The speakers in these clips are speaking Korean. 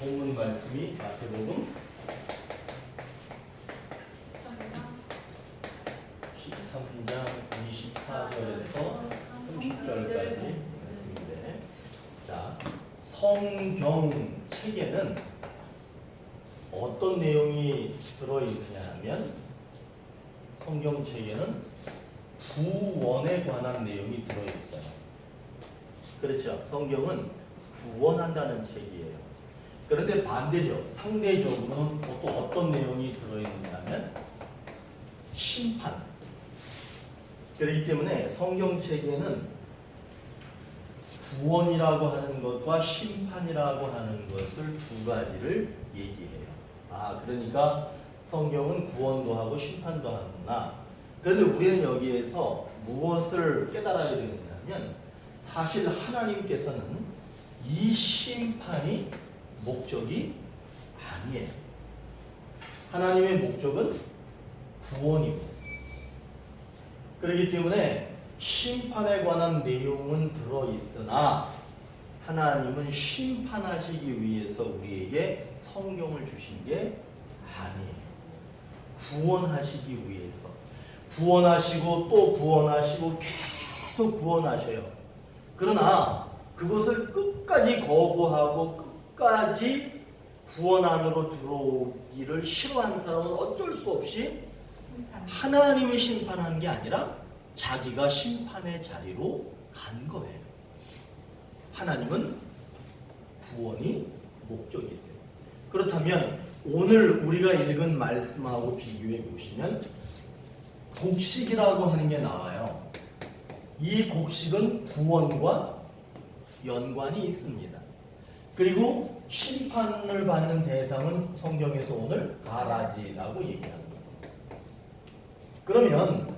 본문 말씀이 마태복음 13장 24절에서 30절까지 말씀인데, 자, 성경 책에는 어떤 내용이 들어있느냐 하면, 성경 책에는 구원에 관한 내용이 들어있어요. 그렇죠. 성경은 구원한다는 책이에요. 그런데 반대죠. 상대적으로는 또 어떤 내용이 들어있느냐 하면 심판. 그렇기 때문에 성경책에는 구원이라고 하는 것과 심판이라고 하는 것을 두 가지를 얘기해요. 그러니까 성경은 구원도 하고 심판도 하구나. 그런데 우리는 여기에서 무엇을 깨달아야 되느냐면, 사실 하나님께서는 이 심판이 목적이 아니에요. 하나님의 목적은 구원이고, 그렇기 때문에 심판에 관한 내용은 들어있으나 하나님은 심판하시기 위해서 우리에게 성경을 주신 게 아니에요. 구원하시기 위해서. 구원하시고 또 구원하시고 계속 구원하셔요. 그러나 그것을 끝까지 거부하고 끝까지 구원 안으로 들어오기를 싫어하는 사람은 어쩔 수 없이 하나님이 심판하는 게 아니라 자기가 심판의 자리로 간 거예요. 하나님은 구원이 목적이세요. 그렇다면 오늘 우리가 읽은 말씀하고 비교해 보시면 곡식이라고 하는 게 나와요. 이 곡식은 구원과 연관이 있습니다. 그리고 심판을 받는 대상은 성경에서 오늘 가라지라고 얘기합니다. 그러면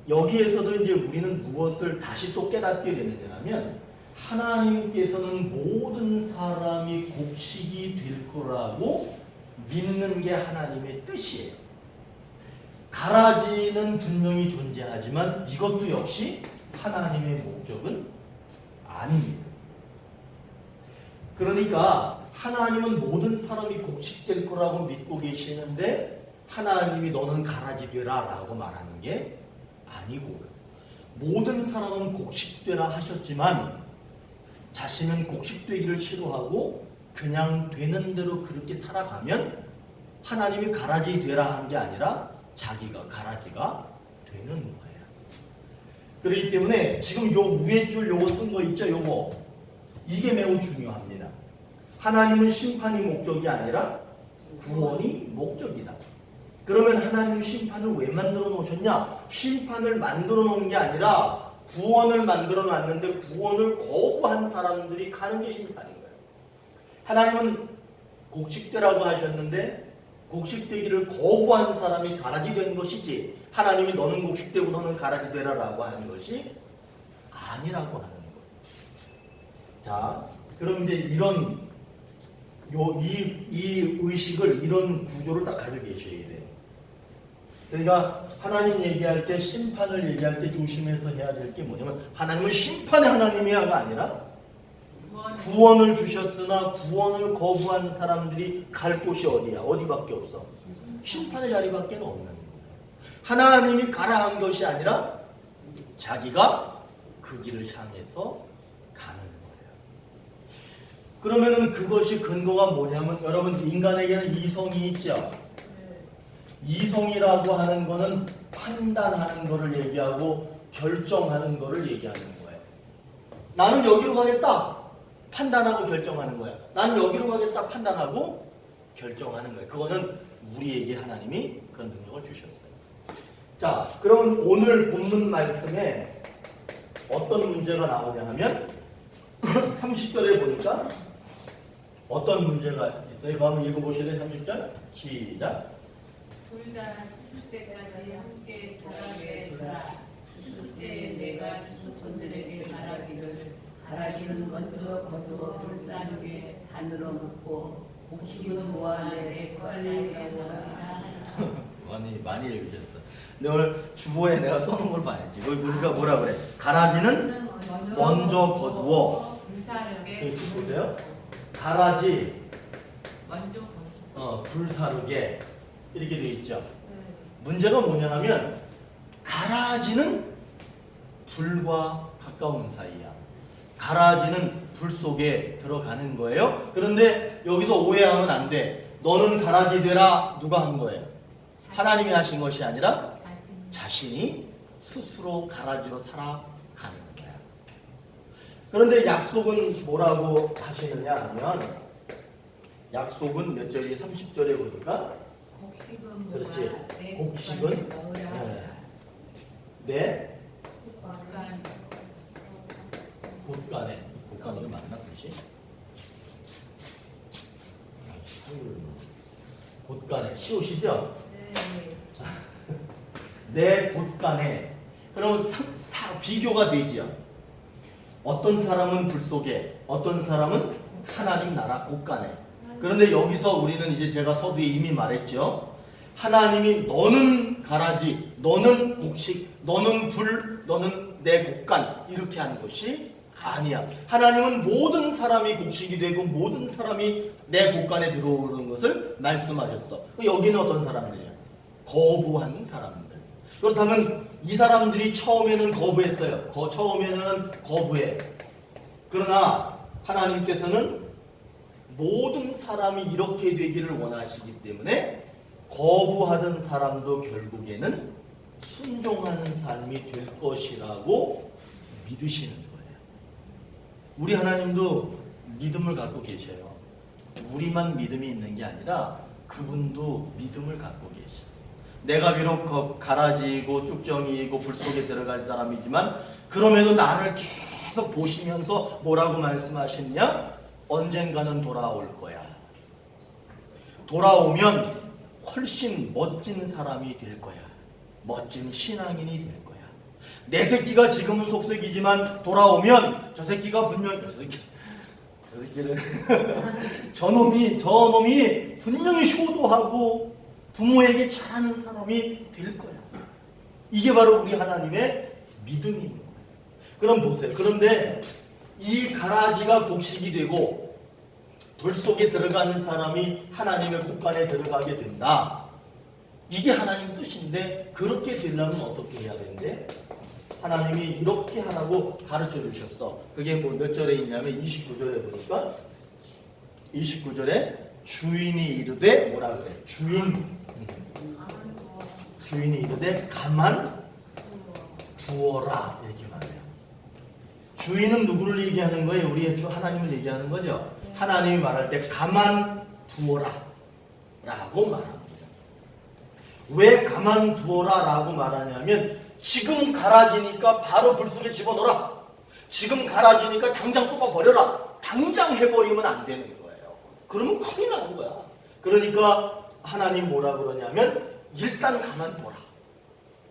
여기에서도 이제 우리는 무엇을 다시 또 깨닫게 되느냐 하면, 하나님께서는 모든 사람이 곡식이 될 거라고 믿는 게 하나님의 뜻이에요. 가라지는 분명히 존재하지만 이것도 역시 하나님의 목적은 아닙니다. 그러니까 하나님은 모든 사람이 곡식 될 거라고 믿고 계시는데, 하나님이 너는 가라지 되라 라고 말하는 게 아니고, 모든 사람은 곡식 되라 하셨지만 자신은 곡식 되기를 싫어하고 그냥 되는 대로 그렇게 살아가면 하나님이 가라지 되라 한 게 아니라 자기가 가라지가 되는 거예요. 그렇기 때문에 지금 요 위에 줄 요거 쓴 거 있죠? 요거, 이게 매우 중요합니다. 하나님은 심판이 목적이 아니라 구원이 목적이다. 그러면 하나님 심판을 왜 만들어 놓으셨냐? 심판을 만들어 놓은 게 아니라 구원을 만들어 놨는데 구원을 거부한 사람들이 가는 게 심판인 거예요. 하나님은 곡식되라고 하셨는데 곡식되기를 거부한 사람이 가라지 된 것이지, 하나님이 너는 곡식되고 너는 가라지 되라라고 하는 것이 아니라고 하는 거예요. 자, 그럼 이제 이 의식을, 이런 구조를 딱 가지고 계셔야 돼요. 그러니까 하나님 얘기할 때, 심판을 얘기할 때 조심해서 해야 될 게 뭐냐면, 하나님은 심판의 하나님이야가 아니라 구원을 주셨으나 구원을 거부한 사람들이 갈 곳이 어디야? 어디밖에 없어? 심판의 자리밖에 없는 거예요. 하나님이 가라 한 것이 아니라 자기가 그 길을 향해서 가는 거예요. 그러면은 그것이 근거가 뭐냐면, 여러분 인간에게는 이성이 있죠? 이성이라고 하는 거는 판단하는 거를 얘기하고 결정하는 거를 얘기하는 거예요. 나는 여기로 가겠다. 판단하고 결정하는 거야. 나는 여기로 가겠다. 판단하고 결정하는 거예요. 그거는 우리에게 하나님이 그런 능력을 주셨어요. 자, 그럼 오늘 본문 말씀에 어떤 문제가 나오냐 하면 30절에 보니까 어떤 문제가 있어요? 그거 한번 읽어보실래요? 30절 시작. 둘 다 추수 때까지 함께 자라게 두라. 추수 때 내가 추수꾼들에게 말하기를, 가라지는 먼저 거두어 불사르게 단으로 묶고 곡식은 모아 내 꺼내려고 하라. 많이 읽으셨어. 근데 오늘 주보에 내가 써놓은 걸 봐야지. 거기 보니까 뭐라 그래? 가라지는 먼저 거두어 불사르게. 보세요. 가라지 먼저 불사르게 이렇게 되어 있죠. 문제가 뭐냐 하면 가라지는 불과 가까운 사이야. 가라지는 불 속에 들어가는 거예요. 그런데 여기서 오해하면 안 돼. 너는 가라지 되라. 누가 한 거예요? 하나님이 하신 것이 아니라 자신이 스스로 가라지로 살아가는 거야. 그런데 약속은 뭐라고 하시느냐 하면 약속은 몇 절이 30절에 보니까 곡식은 그렇지. 내 곡식은 먹으라 내 곡간 곳간에 이거 맞나 글씨? 곳간에 시옷이죠? 내 곳간에 그럼 비교가 되죠. 어떤 사람은 불 속에 어떤 사람은 하나님 나라 곳간에. 그런데 여기서 우리는 이제 제가 서두에 이미 말했죠. 하나님이 너는 가라지, 너는 곡식, 너는 불, 너는 내 곳간 이렇게 한 것이 아니야. 하나님은 모든 사람이 곡식이 되고 모든 사람이 내 곳간에 들어오는 것을 말씀하셨어. 여기는 어떤 사람들이야? 거부한 사람들. 그렇다면 이 사람들이 처음에는 거부했어요. 처음에는 거부해. 그러나 하나님께서는 모든 사람이 이렇게 되기를 원하시기 때문에 거부하던 사람도 결국에는 순종하는 삶이 될 것이라고 믿으시는 거예요. 우리 하나님도 믿음을 갖고 계셔요. 우리만 믿음이 있는 게 아니라 그분도 믿음을 갖고 계셔요. 내가 비록 가라지고 쭉정이고 불 속에 들어갈 사람이지만 그럼에도 나를 계속 보시면서 뭐라고 말씀하시느냐? 언젠가는 돌아올 거야. 돌아오면 훨씬 멋진 사람이 될 거야. 멋진 신앙인이 될 거야. 내 새끼가 지금은 속썩이지만 돌아오면 저 새끼가 분명히 저 새끼는 저놈이 분명히 효도하고 부모에게 잘하는 사람이 될 거야. 이게 바로 우리 하나님의 믿음인 거예요. 그럼 보세요. 그런데 이 가라지가 곡식이 되고 불 속에 들어가는 사람이 하나님의 곳간에 들어가게 된다. 이게 하나님 뜻인데 그렇게 되려면 어떻게 해야 되는데? 하나님이 이렇게 하라고 가르쳐 주셨어. 그게 뭐 몇 절에 있냐면 29절에 보니까 29절에 주인이 이르되 뭐라 그래? 주인이 이르되 가만 두어라 이렇게 말해요. 주인은 누구를 얘기하는 거예요? 우리의 주 하나님을 얘기하는 거죠. 하나님이 말할 때 가만 두어라 라고 말합니다. 왜 가만 두어라 라고 말하냐면 지금 가라지니까 바로 불 속에 집어넣어라. 지금 가라지니까 당장 뽑아버려라. 당장 해버리면 안 되는 거예요. 그러면 큰일 나는 거야. 그러니까 하나님 뭐라 그러냐면 일단 가만둬라.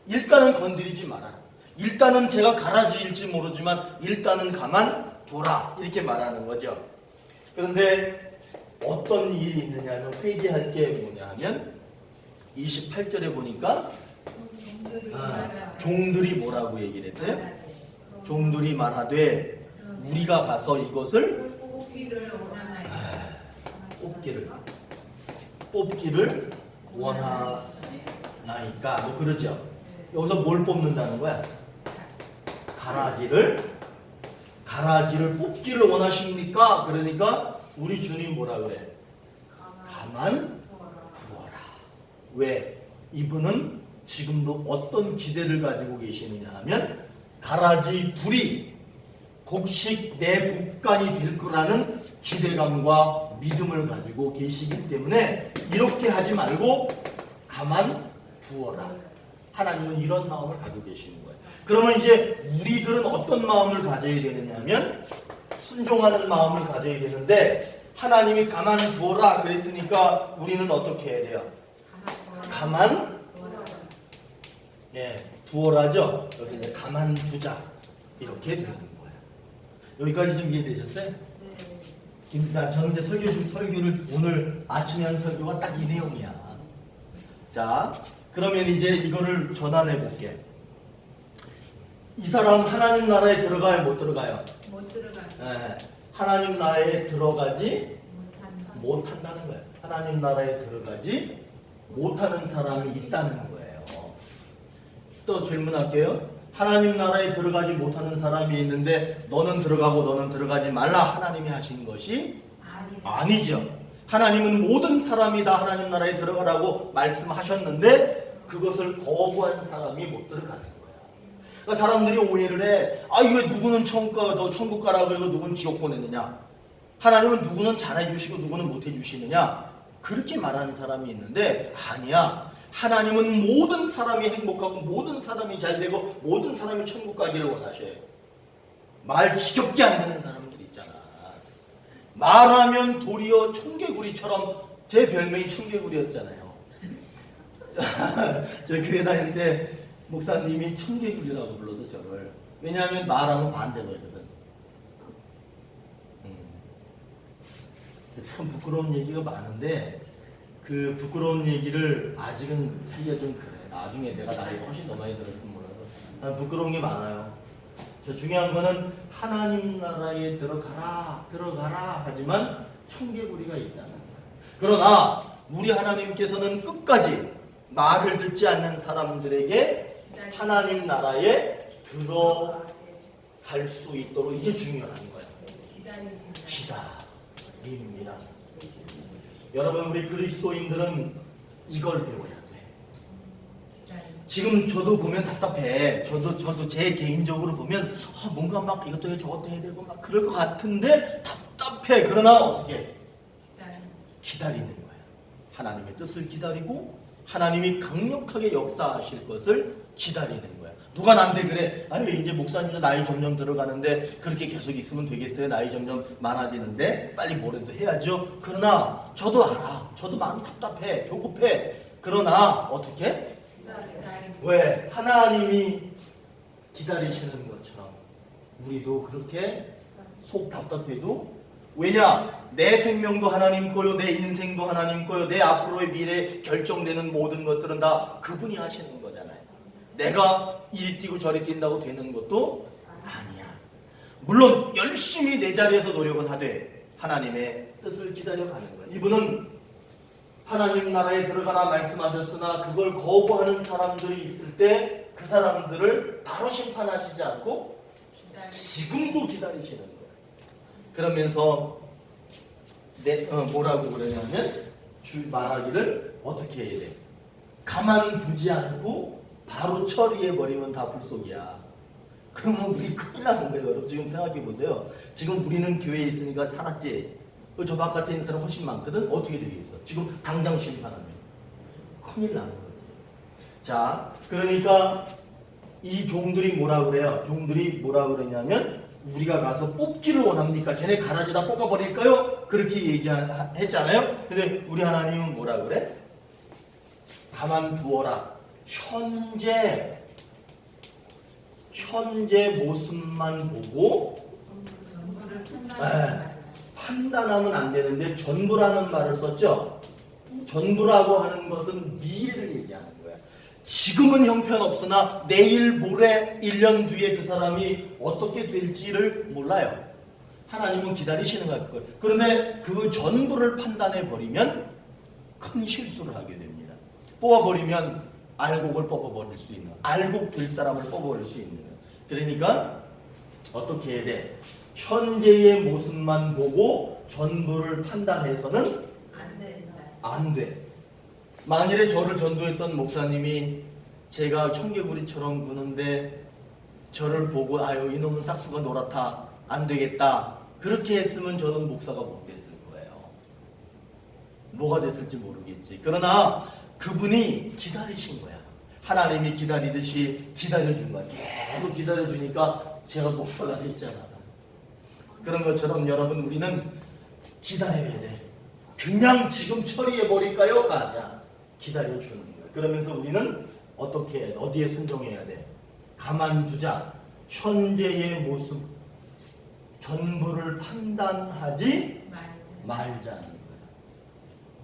일단은 건드리지 말아라. 일단은 제가 가라지일지 모르지만 일단은 가만둬라. 이렇게 말하는 거죠. 그런데 어떤 일이 있느냐면 회개할 게 뭐냐 하면 28절에 보니까 종들이 뭐라고 얘기를 했어요? 종들이 말하되 우리가 가서 이것을 뽑기를 원하나이까 뭐 그러죠. 여기서 뭘 뽑는다는 거야? 가라지를 뽑기를 원하십니까? 그러니까 우리 주님 뭐라 그래? 가만 두어라. 왜? 이분은 지금도 어떤 기대를 가지고 계시느냐 하면 가라지 불이 곡식 내 곡간이 될 거라는 기대감과 믿음을 가지고 계시기 때문에 이렇게 하지 말고 가만 두어라. 하나님은 이런 마음을 가지고 계시는 거예요. 그러면 이제 우리들은 어떤 마음을 가져야 되느냐 하면 순종하는 마음을 가져야 되는데 하나님이 가만 두어라 그랬으니까 우리는 어떻게 해야 돼요? 가만 두어라죠. 여기 이제 가만 두자 이렇게 되는 거예요. 여기까지 좀 이해되셨어요? 저는 이제 설교를 오늘 아침에 한 설교가 딱 이 내용이야. 자, 그러면 이제 이거를 전환해 볼게. 이 사람 하나님 나라에 들어가요, 못 들어가요? 못 들어가요. 하나님 나라에 들어가지 못한다는 거예요. 하나님 나라에 들어가지 못하는 사람이 있다는 거예요. 또 질문할게요. 하나님 나라에 들어가지 못하는 사람이 있는데 너는 들어가고 너는 들어가지 말라 하나님이 하신 것이 아니죠. 하나님은 모든 사람이 다 하나님 나라에 들어가라고 말씀하셨는데 그것을 거부한 사람이 못 들어가는 거예요. 그러니까 사람들이 오해를 해. 아, 왜 누구는 천국 가, 너 천국 가라 그리고 누구는 지옥 보내느냐? 하나님은 누구는 잘해주시고 누구는 못해주시느냐? 그렇게 말하는 사람이 있는데 아니야. 하나님은 모든 사람이 행복하고 모든 사람이 잘되고 모든 사람이 천국 가기를 원하셔요. 말 지겹게 안 듣는 사람들 있잖아. 말하면 도리어 청개구리처럼 제 별명이 청개구리였잖아요. 저 교회 다닐 때 목사님이 청개구리라고 불러서 저를. 왜냐하면 말하면 반대로 하거든. 참 부끄러운 얘기가 많은데 그 부끄러운 얘기를 아직은 하기가 좀 그래. 나중에 내가 나이가 훨씬 더 많이 들었으면 몰라도 난 부끄러운 게 많아요. 중요한 거는 하나님 나라에 들어가라 하지만 청개구리가 있다는 거예요. 그러나 우리 하나님께서는 끝까지 말을 듣지 않는 사람들에게 하나님 나라에 들어갈 수 있도록 이게 중요한 거예요. 기다림입니다. 여러분 우리 그리스도인들은 이걸 배워야 돼. 지금 저도 보면 답답해. 저도 제 개인적으로 보면 뭔가 막 이것도 해야 저것도 해야 되고 막 그럴 것 같은데 답답해. 그러나 어떻게? 기다리는 거예요. 하나님의 뜻을 기다리고 하나님이 강력하게 역사하실 것을 기다리는 거예요. 누가 나한테 그래? 아유 이제 목사님도 나이 점점 들어가는데 그렇게 계속 있으면 되겠어요? 나이 점점 많아지는데 빨리 뭐라도 해야죠. 그러나 저도 알아. 저도 마음이 답답해. 조급해. 그러나 어떻게? 왜? 하나님이 기다리시는 것처럼 우리도 그렇게 속 답답해도 왜냐? 내 생명도 하나님 거요, 내 인생도 하나님 거요, 내 앞으로의 미래 결정되는 모든 것들은 다 그분이 하시는 거잖아요. 내가 이리 뛰고 저리 뛴다고 되는 것도 아니야. 물론 열심히 내 자리에서 노력은 하되 하나님의 뜻을 기다려가는 거예요. 이분은 하나님 나라에 들어가라 말씀하셨으나 그걸 거부하는 사람들이 있을 때 그 사람들을 바로 심판하시지 않고 지금도 기다리시는 거예요. 그러면서 뭐라고 그러냐면 말하기를 어떻게 해야 돼? 가만두지 않고 바로 처리해버리면 다 불속이야. 그러면 우리 큰일 나는 거예요. 여러분 지금 생각해보세요. 지금 우리는 교회에 있으니까 살았지. 저 바깥에 있는 사람 훨씬 많거든. 어떻게 되겠어? 지금 당장 심판하면 큰일 나는 거지. 자, 그러니까 이 종들이 뭐라 그래요? 종들이 뭐라 그러냐면 우리가 가서 뽑기를 원합니까? 쟤네 가라지다 뽑아버릴까요? 그렇게 얘기했잖아요. 근데 우리 하나님은 뭐라 그래? 가만두어라. 현재 모습만 보고 판단하면 안 되는데 전부라는 말을 썼죠. 전부라고 하는 것은 미래를 얘기하는 거야. 지금은 형편없으나 내일 모레 1년 뒤에 그 사람이 어떻게 될지를 몰라요. 하나님은 기다리시는 거야. 그걸. 그런데 그 전부를 판단해 버리면 큰 실수를 하게 됩니다. 뽑아버리면 알곡을 뽑아버릴 수 있는, 알곡 될 사람을 뽑아버릴 수 있는. 그러니까 어떻게 해야 돼? 현재의 모습만 보고 전부를 판단해서는 안 돼. 만일에 저를 전도했던 목사님이 제가 청개구리처럼 구는데 저를 보고 아유 이놈은 싹수가 노랗다 안 되겠다 그렇게 했으면 저는 목사가 못 됐을 거예요. 뭐가 됐을지 모르겠지. 그러나 그분이 기다리신 거야. 하나님이 기다리듯이 기다려준 거야. 계속 기다려주니까 제가 목사가 됐잖아. 그런 것처럼 여러분 우리는 기다려야 돼. 그냥 지금 처리해버릴까요?가 아니야. 기다려주는 거야. 그러면서 우리는 어떻게 해? 어디에 순종해야 돼? 가만두자. 현재의 모습 전부를 판단하지 말자는 거야.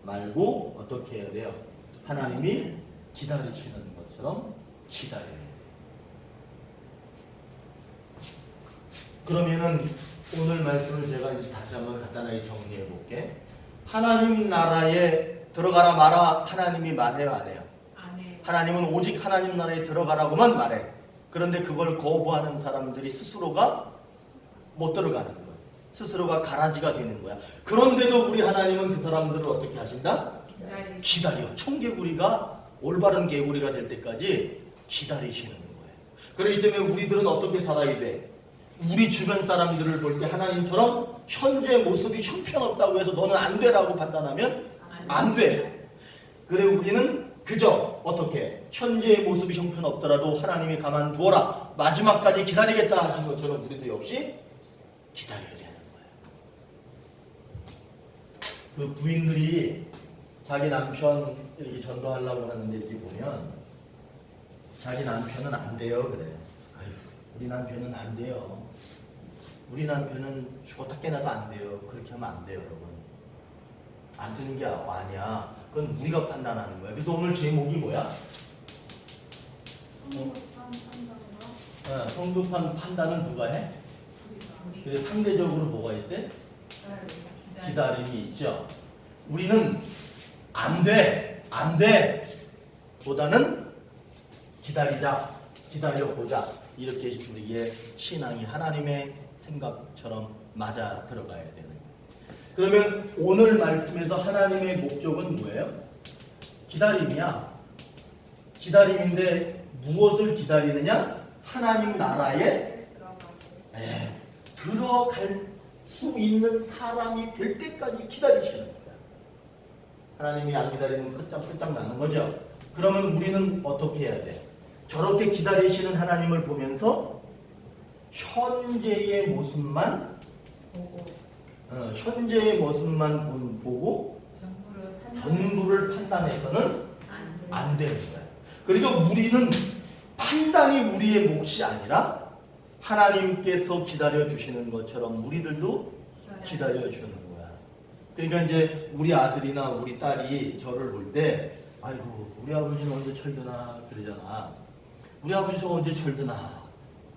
말고 어떻게 해야 돼요? 하나님이 기다리시는 것처럼 기다려야 돼. 그러면은 오늘 말씀을 제가 이제 다시 한번 간단하게 정리해 볼게. 하나님 나라에 들어가라 마라 하나님이 말해요 안 해요? 안 해요. 하나님은 오직 하나님 나라에 들어가라고만 말해. 그런데 그걸 거부하는 사람들이 스스로가 못 들어가는 거야. 스스로가 가라지가 되는 거야. 그런데도 우리 하나님은 그 사람들을 어떻게 하신다? 기다려. 청개구리가 올바른 개구리가 될 때까지 기다리시는 거예요. 그렇기 때문에 우리들은 어떻게 살아야 돼? 우리 주변 사람들을 볼 때 하나님처럼 현재 모습이 형편없다고 해서 너는 안 되라고 판단하면 안 돼. 그래 우리는 그저 어떻게 현재의 모습이 형편없더라도 하나님이 가만두어라 마지막까지 기다리겠다 하신 것처럼 우리도 역시 기다려야 되는 거예요. 그 부인들이 자기 남편 이렇게 전도하려고 하는데 이렇게 보면 자기 남편은 안 돼요 그래. 아유 우리 남편은 안 돼요. 우리 남편은 죽었다 깨나도 안 돼요. 그렇게 하면 안 돼요 여러분. 안 되는 게 아니야. 그건 우리가 판단하는 거야. 그래서 오늘 제목이 뭐야? 성급한 판단은 누가 해? 그 상대적으로 뭐가 있어요? 기다림이 있죠. 우리는 안 돼, 안 돼 보다는 기다리자, 기다려보자 이렇게 우리의 신앙이 하나님의 생각처럼 맞아 들어가야 되는 거예요. 그러면 오늘 말씀에서 하나님의 목적은 뭐예요? 기다림이야. 기다림인데 무엇을 기다리느냐? 하나님 나라에 들어갈 수 있는 사람이 될 때까지 기다리시는 거야. 하나님이 안 기다리면 끝장 나는 거죠. 그러면 우리는 어떻게 해야 돼? 저렇게 기다리시는 하나님을 보면서 현재의 모습만 보고 전부를 판단해서는 안 되는 거야. 그러니까 우리는 판단이 우리의 몫이 아니라 하나님께서 기다려 주시는 것처럼 우리들도 기다려 주는 거야. 그러니까 이제 우리 아들이나 우리 딸이 저를 볼 때 아이고 우리 아버지는 언제 철드나 그러잖아. 우리 아버지 저 언제 철드나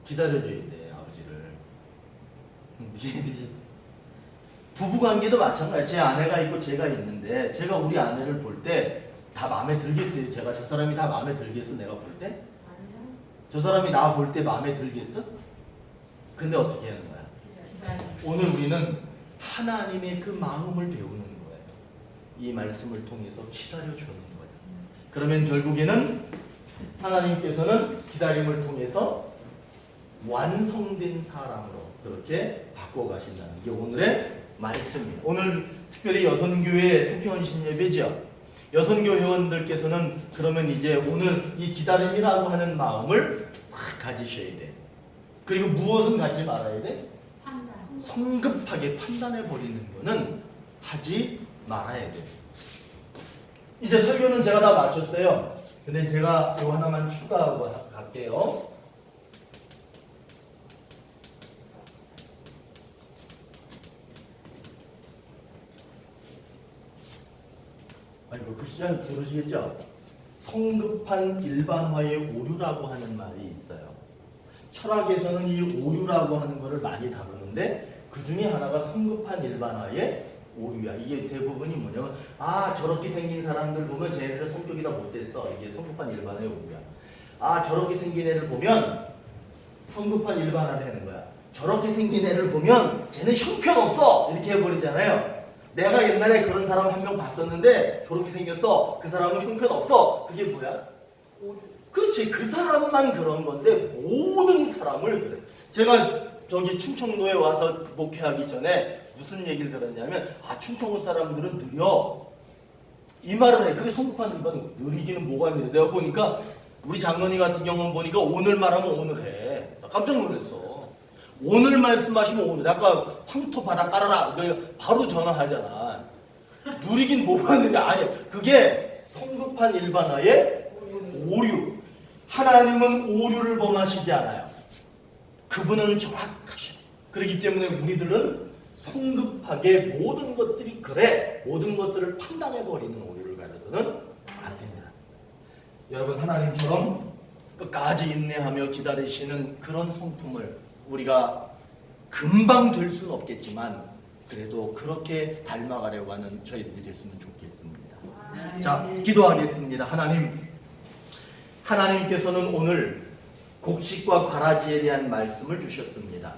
기다려줘야 돼 아버지를. 이해되셨어? 부부관계도 마찬가지야. 제 아내가 있고 제가 있는데 제가 우리 아내를 볼 때 다 마음에 들겠어요? 제가 저 사람이 다 마음에 들겠어? 내가 볼 때? 저 사람이 나 볼 때 마음에 들겠어? 근데 어떻게 하는 거야? 오늘 우리는 하나님의 그 마음을 배우는 거예요. 이 말씀을 통해서 기다려주는 거예요. 그러면 결국에는 하나님께서는 기다림을 통해서 완성된 사람으로 그렇게 바꿔가신다는 게 오늘의 말씀이에요. 오늘 특별히 여선교회 속회원신 예배죠. 여선교 회원들께서는 그러면 이제 오늘 이 기다림이라고 하는 마음을 확 가지셔야 돼. 그리고 무엇은 갖지 말아야 돼? 성급하게 판단해버리는 거는 하지 말아야 돼. 이제 설교는 제가 다 마쳤어요. 근데 제가 이거 하나만 추가하고 갈게요. 아이고 그 시간 들으시겠죠? 성급한 일반화의 오류라고 하는 말이 있어요. 철학에서는 이 오류라고 하는 것을 많이 다루는데 그 중에 하나가 성급한 일반화의 오류야. 이게 대부분이 뭐냐면 저렇게 생긴 사람들 보면 쟤네들 성격이 다 못됐어. 이게 성급한 일반화의 오류야. 저렇게 생긴 애를 보면 성급한 일반화를 하는 거야. 저렇게 생긴 애를 보면 쟤는 형편없어. 이렇게 해버리잖아요. 내가 옛날에 그런 사람 한 명 봤었는데 저렇게 생겼어. 그 사람은 형편없어. 그게 뭐야? 그렇지. 그 사람만 그런 건데 모든 사람을 그래. 제가 저기 충청도에 와서 목회하기 전에 무슨 얘기를 들었냐면 충청도 사람들은 느려. 이 말을 해. 그게 성급한 일반 느리기는 뭐가 느려. 내가 보니까 우리 장로님 같은 경우는 보니까 오늘 말하면 오늘 해. 나 깜짝 놀랐어. 오늘 말씀하시면 오늘. 아까 황토 바닥 깔아라. 바로 전화하잖아. 누리긴 뭐가 느려. 아니야. 그게 성급한 일반화의 오류. 하나님은 오류를 범하시지 않아요. 그분은 정확하셔. 그렇기 때문에 우리들은 성급하게 모든 것들이 그래. 모든 것들을 판단해버리는 오류를 가져서는 안 됩니다. 여러분 하나님처럼 끝까지 인내하며 기다리시는 그런 성품을 우리가 금방 될 수는 없겠지만 그래도 그렇게 닮아가려고 하는 저희들이 됐으면 좋겠습니다. 네. 자, 기도하겠습니다. 하나님께서는 오늘 곡식과 가라지에 대한 말씀을 주셨습니다.